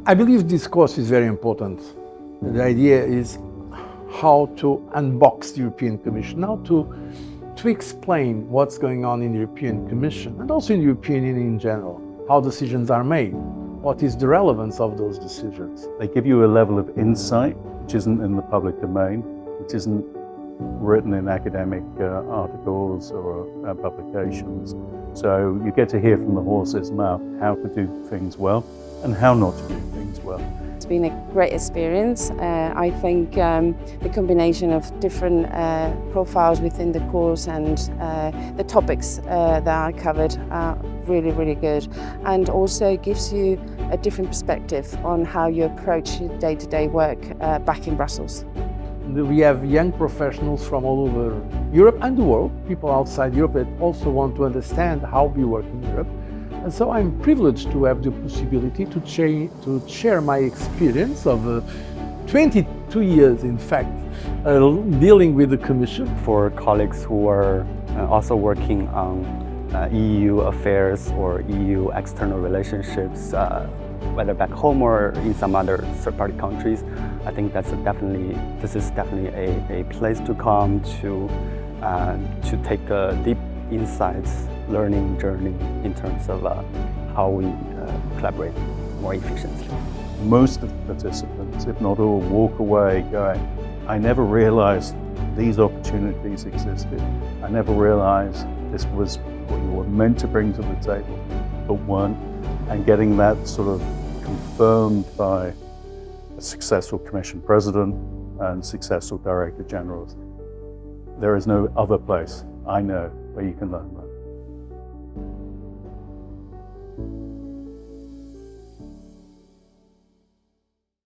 I believe this course is very important. The idea is how to unbox the European Commission, how to explain what's going on in the European Commission and also in the European Union in general, how decisions are made, what is the relevance of those decisions. They give you a level of insight which isn't in the public domain, which isn't written in academic articles or publications. So you get to hear from the horse's mouth how to do things well and how not to do things well. It's been a great experience. I think the combination of different profiles within the course and the topics that are covered are really, really good, and also gives you a different perspective on how you approach your day-to-day work back in Brussels. We have young professionals from all over Europe and the world, people outside Europe that also want to understand how we work in Europe. And so I'm privileged to have the possibility to share my experience of 22 years, in fact, dealing with the Commission. For colleagues who are also working on EU affairs or EU external relationships, whether back home or in some other third-party countries, I think this is definitely a place to come to take a deep insights learning journey in terms of how we collaborate more efficiently. Most of the participants, if not all, walk away going, I never realized these opportunities existed. I never realized this was what you were meant to bring to the table, but weren't. And getting that sort of confirmed by a successful Commission President and successful Director Generals. There is no other place I know where you can learn that.